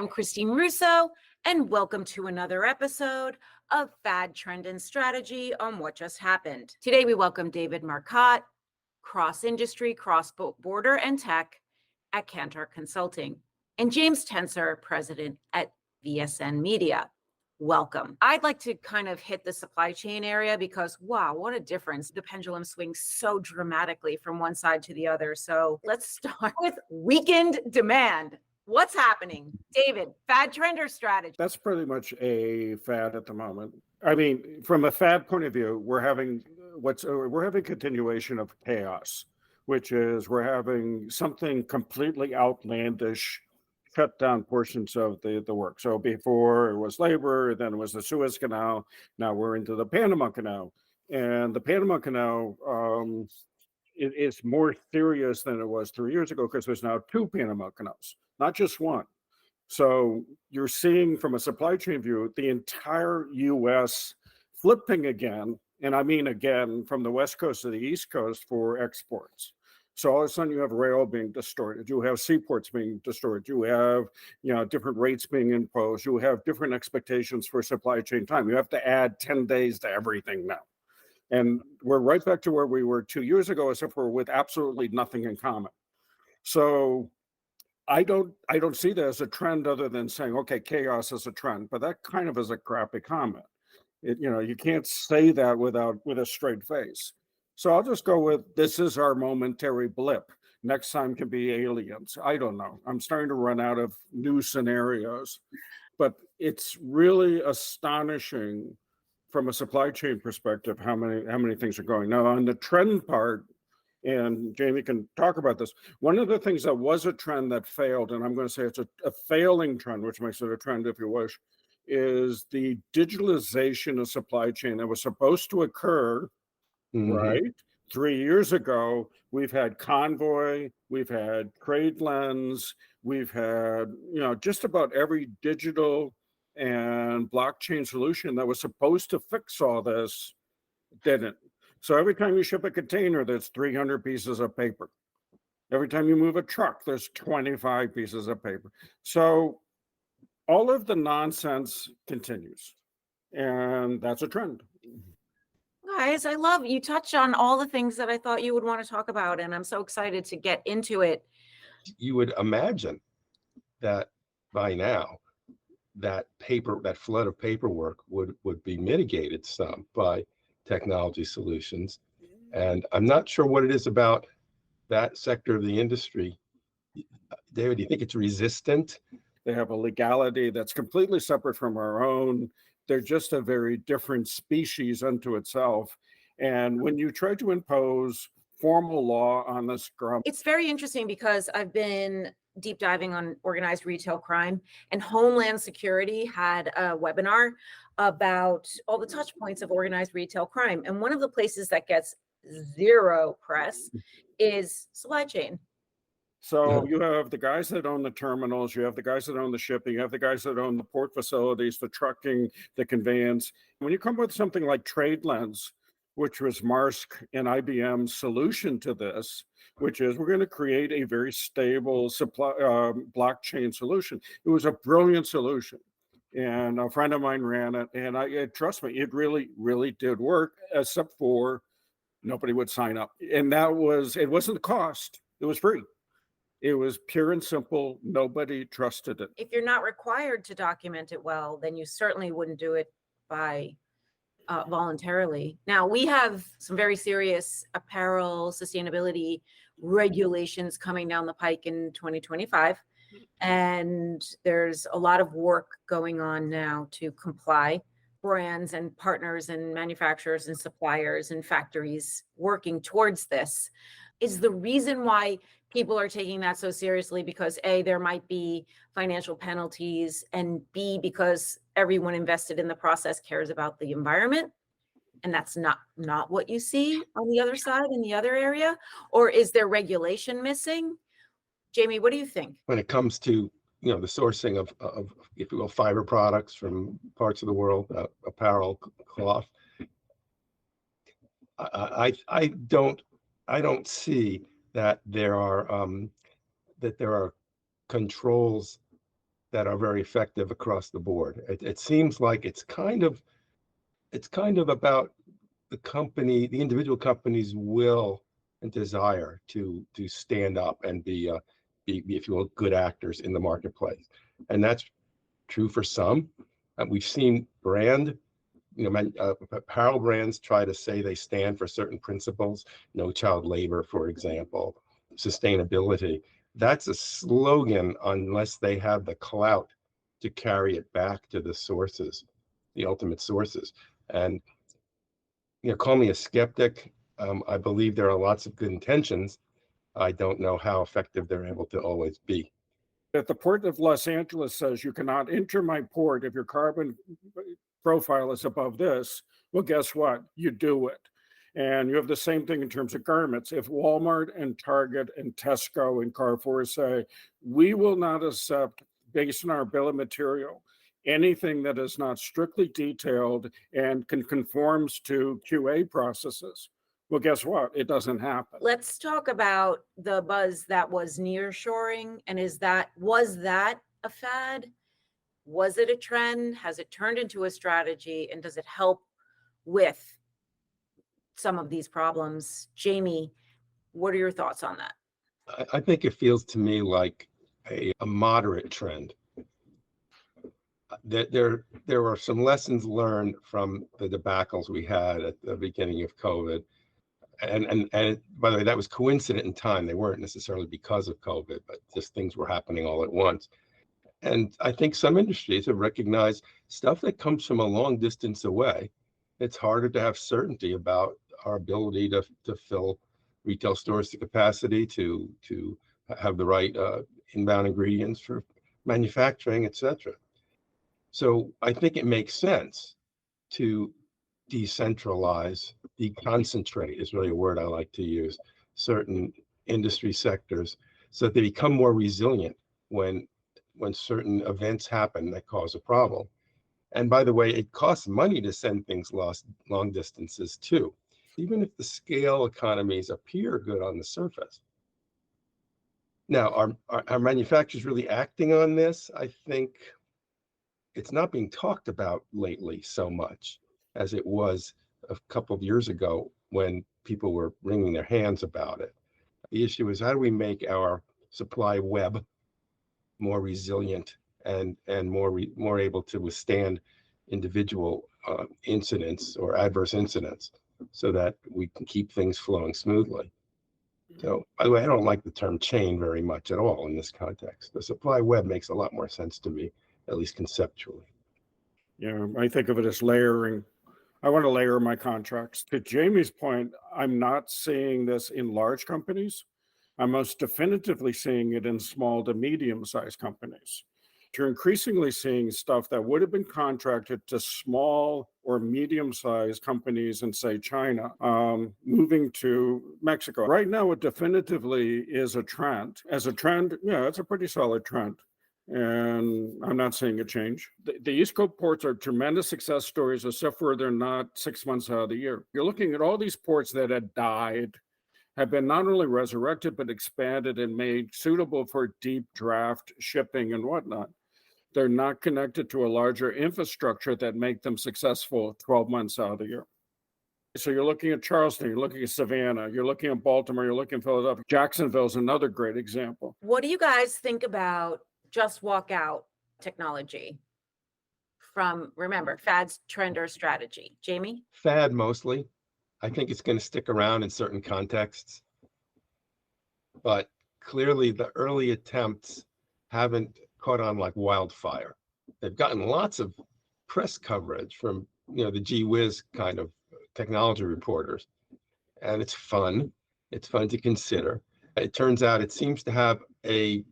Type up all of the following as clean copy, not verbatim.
I'm Christine Russo, and welcome to another episode of Fad, Trend, and Strategy on What Just Happened. Today, we welcome David Marcotte, cross-industry, cross-border, and tech at Kantar Consulting, and James Tenser, president at VSN Media. Welcome. I'd like to kind of hit the supply chain area because, wow, what a difference. The pendulum swings so dramatically from one side to the other. So let's start with weakened demand. What's happening? David, fad, trend, or strategy? That's pretty much a fad at the moment. I mean, from a fad point of view, we're having continuation of chaos, which is we're having something completely outlandish shut down portions of the work. So before it was labor, then it was the Suez Canal. Now we're into the Panama Canal. And the Panama Canal it is more serious than it was 3 years ago because there's now two Panama Canals, not just one. So you're seeing from a supply chain view, the entire US flipping again, and I mean again, from the West Coast to the East Coast for exports. So all of a sudden you have rail being distorted, you have seaports being distorted, you have different rates being imposed, you have different expectations for supply chain time. You have to add 10 days to everything now. And we're right back to where we were 2 years ago, except for with absolutely nothing in common. So I don't see that as a trend other than saying, okay, chaos is a trend, but that kind of is a crappy comment. You can't say that with a straight face. So I'll just go with, this is our momentary blip. Next time can be aliens. I don't know. I'm starting to run out of new scenarios, but it's really astonishing from a supply chain perspective how many things are going. Now on the trend part, and Jamie can talk about this, one of the things that was a trend that failed, and I'm going to say it's a failing trend, which makes it a trend if you wish, is the digitalization of supply chain that was supposed to occur, right? 3 years ago. We've had Convoy, we've had TradeLens, we've had just about every digital and blockchain solution that was supposed to fix all this didn't. So every time you ship a container, there's 300 pieces of paper. Every time you move a truck, there's 25 pieces of paper. So all of the nonsense continues, and that's a trend. Guys, I love you touched on all the things that I thought you would want to talk about, and I'm so excited to get into it. You would imagine that by now, that flood of paperwork would be mitigated some by technology solutions. And I'm not sure what it is about that sector of the industry. David, do you think it's resistant? They have a legality that's completely separate from our own. They're just a very different species unto itself. And when you try to impose formal law on this scrum, it's very interesting because I've been deep diving on organized retail crime, and Homeland Security had a webinar about all the touch points of organized retail crime. And one of the places that gets zero press is supply chain. So you have the guys that own the terminals, you have the guys that own the shipping, you have the guys that own the port facilities, the trucking, the conveyance. When you come with something like TradeLens, which was Maersk and IBM's solution to this, which is we're going to create a very stable supply blockchain solution. It was a brilliant solution. And a friend of mine ran it, and trust me, it really, really did work, except for nobody would sign up. And it wasn't the cost, it was free. It was pure and simple. Nobody trusted it. If you're not required to document it well, then you certainly wouldn't do it by voluntarily. Now, we have some very serious apparel sustainability regulations coming down the pike in 2025. And there's a lot of work going on now to comply. Brands and partners and manufacturers and suppliers and factories working towards this. Is the reason why people are taking that so seriously because A, there might be financial penalties, and B, because everyone invested in the process cares about the environment, and that's not what you see on the other side in the other area? Or is there regulation missing? Jamie, what do you think? When it comes to the sourcing of if you will, fiber products from parts of the world, apparel, cloth, I don't see that there are controls that are very effective across the board. It seems like it's kind of about the individual company's will and desire to stand up and be, if you will, good actors in the marketplace, and that's true for some. We've seen apparel brands try to say they stand for certain principles, no child labor, for example, sustainability. That's a slogan unless they have the clout to carry it back to the sources, the ultimate sources. And call me a skeptic. I believe there are lots of good intentions. I don't know how effective they're able to always be. If the Port of Los Angeles says you cannot enter my port if your carbon profile is above this, well, guess what? You do it. And you have the same thing in terms of garments. If Walmart and Target and Tesco and Carrefour say, we will not accept, based on our bill of material, anything that is not strictly detailed and conforms to QA processes, well, guess what? It doesn't happen. Let's talk about the buzz that was nearshoring. And was that a fad? Was it a trend? Has it turned into a strategy? And does it help with some of these problems? Jamie, what are your thoughts on that? I think it feels to me like a moderate trend. There were some lessons learned from the debacles we had at the beginning of COVID. And by the way, that was coincident in time. They weren't necessarily because of COVID, but just things were happening all at once. And I think some industries have recognized stuff that comes from a long distance away. It's harder to have certainty about our ability to fill retail stores to capacity, to have the right inbound ingredients for manufacturing, et cetera. So I think it makes sense to decentralize, deconcentrate is really a word I like to use, certain industry sectors so that they become more resilient when certain events happen that cause a problem. And by the way, it costs money to send things long distances too, even if the scale economies appear good on the surface. Now, are manufacturers really acting on this? I think it's not being talked about lately so much as it was a couple of years ago when people were wringing their hands about it. The issue is, how do we make our supply web more resilient and more able to withstand individual incidents or adverse incidents so that we can keep things flowing smoothly? So, by the way, I don't like the term chain very much at all in this context. The supply web makes a lot more sense to me, at least conceptually. Yeah, I think of it as layering. I want to layer my contracts. To Jamie's point, I'm not seeing this in large companies. I'm most definitively seeing it in small to medium-sized companies. You're increasingly seeing stuff that would have been contracted to small or medium-sized companies in, say, China, moving to Mexico. Right now, it definitively is a trend. As a trend, yeah, it's a pretty solid trend. And I'm not seeing a change. The East Coast ports are tremendous success stories, except for they're not 6 months out of the year. You're looking at all these ports that had died, have been not only resurrected, but expanded and made suitable for deep draft shipping and whatnot. They're not connected to a larger infrastructure that make them successful 12 months out of the year. So you're looking at Charleston, you're looking at Savannah, you're looking at Baltimore, you're looking at Philadelphia. Jacksonville is another great example. What do you guys think about just walk out technology from, remember, fads, trend, or strategy? Jamie? Fad mostly. I think it's going to stick around in certain contexts. But clearly the early attempts haven't caught on like wildfire. They've gotten lots of press coverage from the gee whiz kind of technology reporters. And it's fun. It's fun to consider. It turns out it seems to have a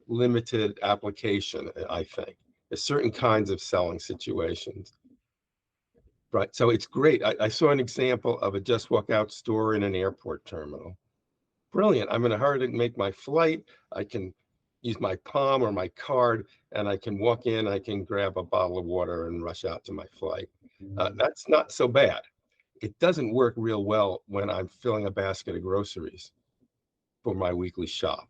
limited application, I think. There's certain kinds of selling situations. Right. So it's great. I saw an example of a just walk out store in an airport terminal. Brilliant. I'm in a hurry to make my flight. I can use my palm or my card, and I can walk in, I can grab a bottle of water and rush out to my flight. That's not so bad. It doesn't work real well when I'm filling a basket of groceries for my weekly shop.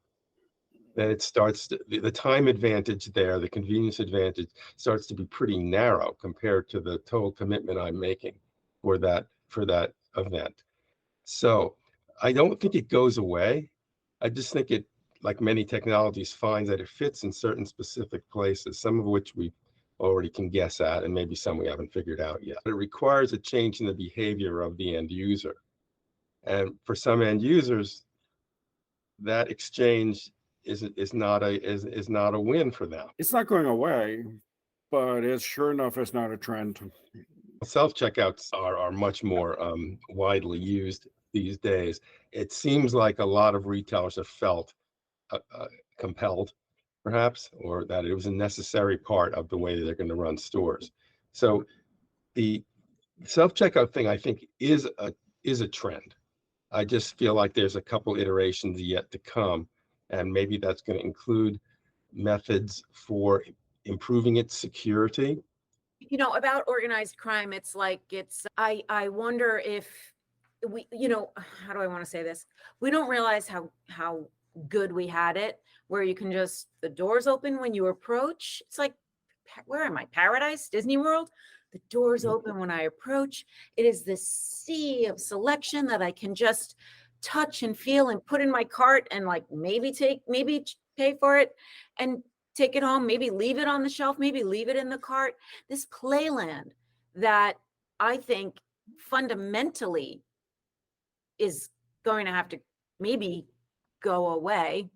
then it starts to, the time advantage there, the convenience advantage starts to be pretty narrow compared to the total commitment I'm making for that event. So I don't think it goes away. I just think it, like many technologies, finds that it fits in certain specific places, some of which we already can guess at, and maybe some we haven't figured out yet. It requires a change in the behavior of the end user. And for some end users, that exchange is not a win for them. It's not going away, but it's sure enough, it's not a trend. Self-checkouts are much more widely used these days. It seems like a lot of retailers have felt compelled, perhaps, or that it was a necessary part of the way that they're going to run stores. So the self-checkout thing, I think, is a trend. I just feel like there's a couple iterations yet to come, and maybe that's going to include methods for improving its security. You know, about organized crime, it's like, I wonder if we, you know, how do I want to say this? We don't realize how good we had it, where you can just, the doors open when you approach. It's like, where am I? Paradise, Disney World? The doors open when I approach. It is this sea of selection that I can just touch and feel and put in my cart and like maybe pay for it and take it home, maybe leave it on the shelf, maybe leave it in the cart. This playland that I think fundamentally is going to have to maybe go away.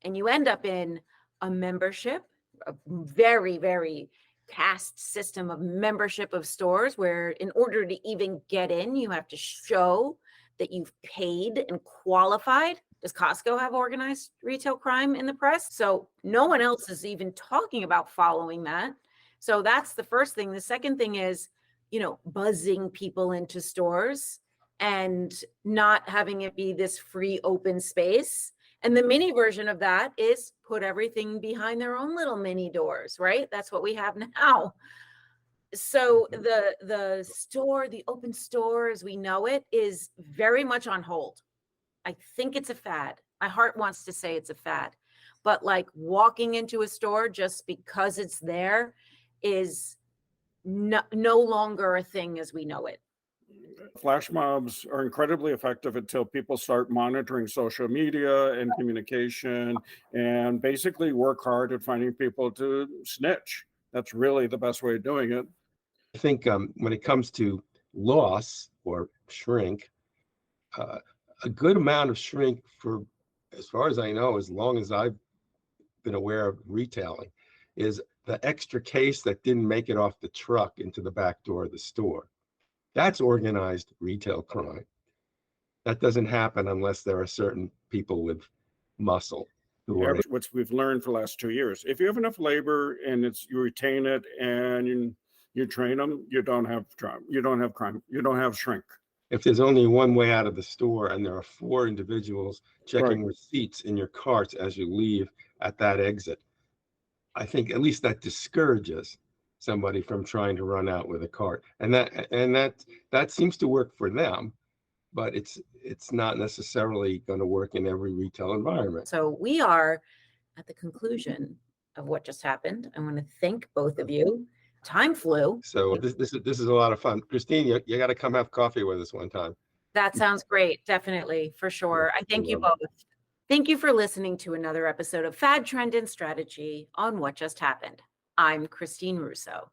And you end up in a membership, a very, very caste system of membership of stores where in order to even get in, you have to show that you've paid and qualified. Does Costco have organized retail crime in the press? So no one else is even talking about following that. So that's the first thing. The second thing is, you know, buzzing people into stores and not having it be this free open space. And the mini version of that is put everything behind their own little mini doors, right? That's what we have now. So the store, the open store as we know it, is very much on hold. I think it's a fad. My heart wants to say it's a fad, but like walking into a store just because it's there is no longer a thing as we know it. Flash mobs are incredibly effective until people start monitoring social media and communication and basically work hard at finding people to snitch. That's really the best way of doing it. I think when it comes to loss or shrink, a good amount of shrink, for as far as I know, as long as I've been aware of retailing, is the extra case that didn't make it off the truck into the back door of the store. That's organized retail crime. That doesn't happen unless there are certain people with muscle who are. Which we've learned for the last 2 years. If you have enough labor and you retain it and you train them, you don't have crime. You don't have crime. You don't have shrink. If there's only one way out of the store and there are 4 individuals checking receipts in your carts as you leave at that exit, I think at least that discourages somebody from trying to run out with a cart, and that seems to work for them, but it's not necessarily going to work in every retail environment. So we are at the conclusion of what just happened. I want to thank both of you. Time flew. So this is a lot of fun. Christine, you got to come have coffee with us one time. That sounds great. Definitely, for sure. I thank you both. Thank you for listening to another episode of Fad, Trend, and Strategy on What Just Happened. I'm Christine Russo.